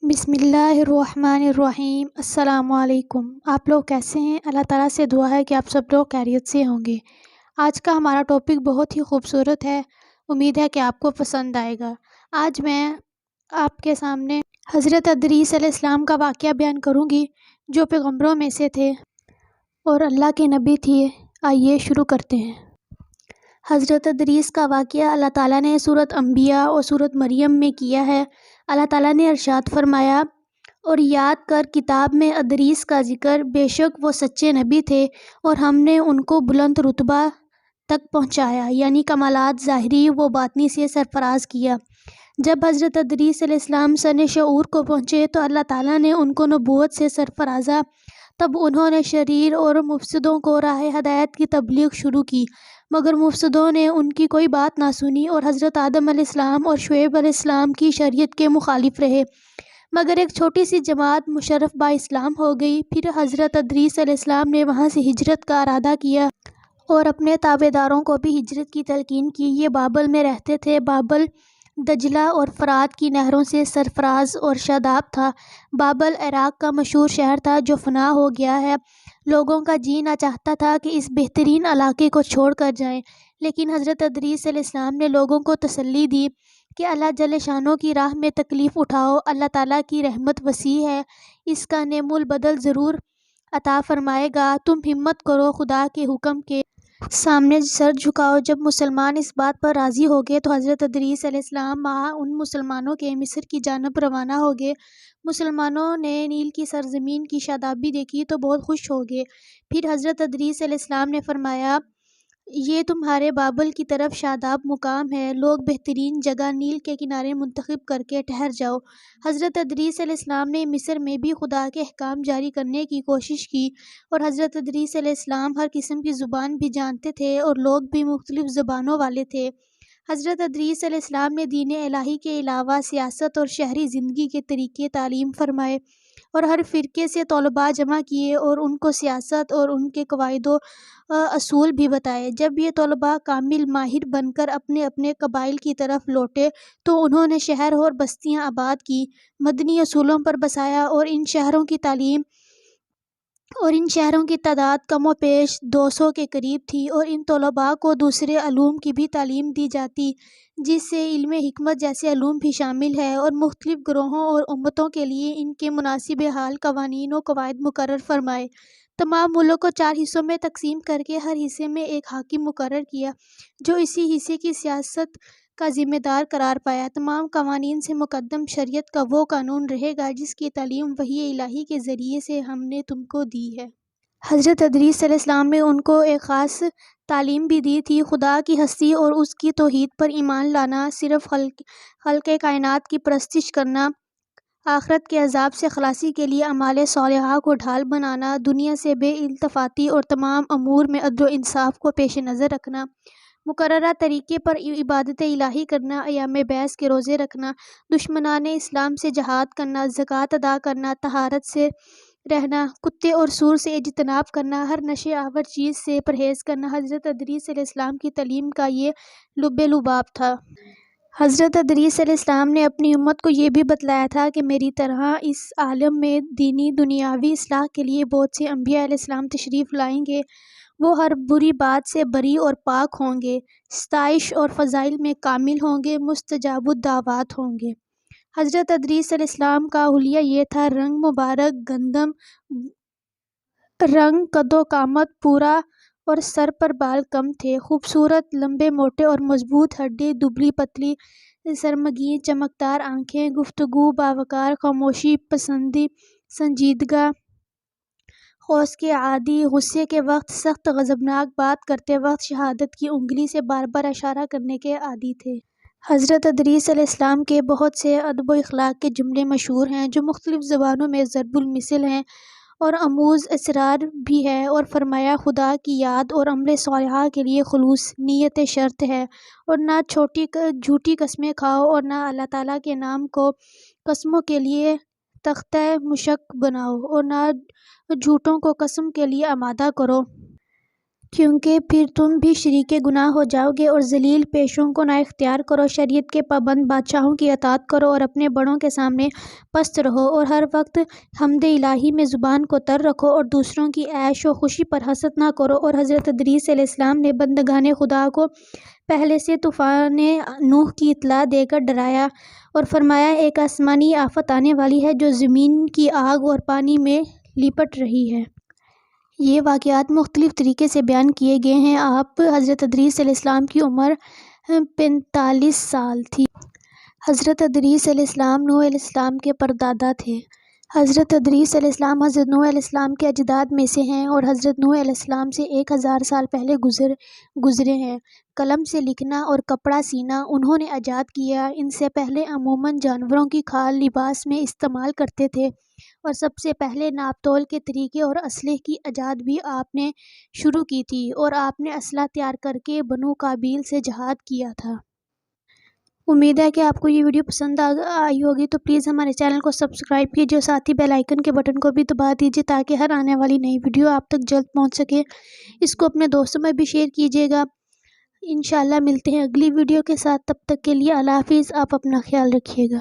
بسم اللہ الرحمن الرحیم۔ السلام علیکم۔ آپ لوگ کیسے ہیں؟ اللہ تعالیٰ سے دعا ہے کہ آپ سب لوگ خیریت سے ہوں گے۔ آج کا ہمارا ٹاپک بہت ہی خوبصورت ہے، امید ہے کہ آپ کو پسند آئے گا۔ آج میں آپ کے سامنے حضرت ادریس علیہ السلام کا واقعہ بیان کروں گی، جو پیغمبروں میں سے تھے اور اللہ کے نبی تھے۔ آئیے شروع کرتے ہیں۔ حضرت ادریس کا واقعہ اللہ تعالیٰ نے سورۃ انبیاء اور سورۃ مریم میں کیا ہے۔ اللہ تعالیٰ نے ارشاد فرمایا، اور یاد کر کتاب میں ادریس کا ذکر، بے شک وہ سچے نبی تھے اور ہم نے ان کو بلند رتبہ تک پہنچایا، یعنی کمالات ظاہری و باطنی سے سرفراز کیا۔ جب حضرت ادریس علیہ السلام سن شعور کو پہنچے تو اللہ تعالیٰ نے ان کو نبوت سے سرفرازا۔ تب انہوں نے شریر اور مفسدوں کو راہ ہدایت کی تبلیغ شروع کی، مگر مفسدوں نے ان کی کوئی بات نہ سنی اور حضرت آدم علیہ السلام اور شعیب علیہ السلام کی شریعت کے مخالف رہے، مگر ایک چھوٹی سی جماعت مشرف با اسلام ہو گئی۔ پھر حضرت ادریس علیہ السلام نے وہاں سے ہجرت کا ارادہ کیا اور اپنے تابع داروں کو بھی ہجرت کی تلقین کی۔ یہ بابل میں رہتے تھے۔ بابل دجلہ اور فرات کی نہروں سے سرفراز اور شاداب تھا۔ بابل عراق کا مشہور شہر تھا جو فنا ہو گیا ہے۔ لوگوں کا جی نہ چاہتا تھا کہ اس بہترین علاقے کو چھوڑ کر جائیں، لیکن حضرت ادریس علیہ السلام نے لوگوں کو تسلی دی کہ اللہ جل شانہ کی راہ میں تکلیف اٹھاؤ، اللہ تعالیٰ کی رحمت وسیع ہے، اس کا نعم البدل ضرور عطا فرمائے گا۔ تم ہمت کرو، خدا کے حکم کے سامنے سر جھکاؤ۔ جب مسلمان اس بات پر راضی ہو گئے تو حضرت ادریس علیہ السلام ان مسلمانوں کے مصر کی جانب روانہ ہو گئے۔ مسلمانوں نے نیل کی سرزمین کی شادابی دیکھی تو بہت خوش ہو گئے۔ پھر حضرت ادریس علیہ السلام نے فرمایا، یہ تمہارے بابل کی طرف شاداب مقام ہے، لوگ بہترین جگہ نیل کے کنارے منتخب کر کے ٹھہر جاؤ۔ حضرت ادریس علیہ السلام نے مصر میں بھی خدا کے احکام جاری کرنے کی کوشش کی، اور حضرت ادریس علیہ السلام ہر قسم کی زبان بھی جانتے تھے اور لوگ بھی مختلف زبانوں والے تھے۔ حضرت ادریس علیہ السلام نے دین الہی کے علاوہ سیاست اور شہری زندگی کے طریقے تعلیم فرمائے اور ہر فرقے سے طلباء جمع کیے اور ان کو سیاست اور ان کے قواعد و اصول بھی بتائے۔ جب یہ طلباء کامل ماہر بن کر اپنے اپنے قبائل کی طرف لوٹے تو انہوں نے شہر اور بستیاں آباد کی، مدنی اصولوں پر بسایا، اور ان شہروں کی تعداد کم و بیش 200 کے قریب تھی، اور ان طلباء کو دوسرے علوم کی بھی تعلیم دی جاتی، جس سے علم حکمت جیسے علوم بھی شامل ہے، اور مختلف گروہوں اور امتوں کے لیے ان کے مناسب حال قوانین و قواعد مقرر فرمائے۔ تمام ملک کو 4 حصوں میں تقسیم کر کے ہر حصے میں ایک حاکم مقرر کیا جو اسی حصے کی سیاست کا ذمہ دار قرار پایا۔ تمام قوانین سے مقدم شریعت کا وہ قانون رہے گا جس کی تعلیم وحی الہی کے ذریعے سے ہم نے تم کو دی ہے۔ حضرت ادریس علیہ السلام نے ان کو ایک خاص تعلیم بھی دی تھی، خدا کی ہستی اور اس کی توحید پر ایمان لانا، صرف خالق کائنات کی پرستش کرنا، آخرت کے عذاب سے خلاصی کے لیے اعمال صالحہ کو ڈھال بنانا، دنیا سے بے التفاتی اور تمام امور میں عدل و انصاف کو پیش نظر رکھنا، مقررہ طریقے پر عبادت الہی کرنا، ایام بیس کے روزے رکھنا، دشمنان اسلام سے جہاد کرنا، زکوٰۃ ادا کرنا، طہارت سے رہنا، کتے اور سور سے اجتناب کرنا، ہر نشے آور چیز سے پرہیز کرنا۔ حضرت ادریس علیہ السلام کی تعلیم کا یہ لب لباب تھا۔ حضرت ادریس علیہ السلام نے اپنی امت کو یہ بھی بتلایا تھا کہ میری طرح اس عالم میں دینی دنیاوی اصلاح کے لیے بہت سے انبیاء علیہ السلام تشریف لائیں گے، وہ ہر بری بات سے بری اور پاک ہوں گے، ستائش اور فضائل میں کامل ہوں گے، مستجاب الدعوات ہوں گے۔ حضرت ادریس علیہ السلام کا حلیہ یہ تھا، رنگ مبارک گندم رنگ، قد و قامت پورا اور سر پر بال کم تھے، خوبصورت، لمبے موٹے اور مضبوط ہڈی، دبلی پتلی سرمگی، چمکدار آنکھیں، گفتگو باوقار، خاموشی پسندی، سنجیدگی خوص کے عادی، غصے کے وقت سخت، غضبناک بات کرتے وقت شہادت کی انگلی سے بار بار اشارہ کرنے کے عادی تھے۔ حضرت ادریس علیہ السلام کے بہت سے ادب و اخلاق کے جملے مشہور ہیں جو مختلف زبانوں میں ضرب المثل ہیں اور آموز اسرار بھی ہے، اور فرمایا، خدا کی یاد اور عمل صالحہ کے لیے خلوص نیت شرط ہے، اور نہ جھوٹی قسمیں کھاؤ اور نہ اللہ تعالیٰ کے نام کو قسموں کے لیے تختہ مشق بناؤ، اور نہ جھوٹوں کو قسم کے لیے آمادہ کرو۔ کیونکہ پھر تم بھی شریک گناہ ہو جاؤ گے اور ذلیل پیشوں کو نہ اختیار کرو۔ شریعت کے پابند بادشاہوں کی اطاعت کرو اور اپنے بڑوں کے سامنے پست رہو اور ہر وقت حمد الہی میں زبان کو تر رکھو اور دوسروں کی عیش و خوشی پر حسد نہ کرو۔ اور حضرت ادریس علیہ السلام نے بندگان خدا کو پہلے سے طوفان نوح کی اطلاع دے کر ڈرایا اور فرمایا ایک آسمانی آفت آنے والی ہے جو زمین کی آگ اور پانی میں لپٹ رہی ہے۔ یہ واقعات مختلف طریقے سے بیان کیے گئے ہیں۔ حضرت ادریس علیہ السلام کی عمر 45 سال تھی۔ حضرت ادریس علیہ السلام نوح علیہ السلام کے پردادا تھے۔ حضرت ادریس علیہ السلام حضرت نوح علیہ السلام کے اجداد میں سے ہیں اور حضرت نوح علیہ السلام سے 1000 سال پہلے گزرے ہیں۔ قلم سے لکھنا اور کپڑا سینا انہوں نے ایجاد کیا۔ ان سے پہلے عموماً جانوروں کی کھال لباس میں استعمال کرتے تھے اور سب سے پہلے ناپ تول کے طریقے اور اسلحے کی ایجاد بھی آپ نے شروع کی تھی اور آپ نے اسلحہ تیار کر کے بنو قابیل سے جہاد کیا تھا۔ امید ہے کہ آپ کو یہ ویڈیو پسند آئی ہوگی، تو پلیز ہمارے چینل کو سبسکرائب کیجیے اور ساتھ ہی بیل آئیکن کے بٹن کو بھی دبا دیجیے تاکہ ہر آنے والی نئی ویڈیو آپ تک جلد پہنچ سکے۔ اس کو اپنے دوستوں میں بھی شیئر کیجیے گا۔ انشاءاللہ ملتے ہیں اگلی ویڈیو کے ساتھ، تب تک کے لیے اللہ حافظ۔ آپ اپنا خیال رکھیے گا۔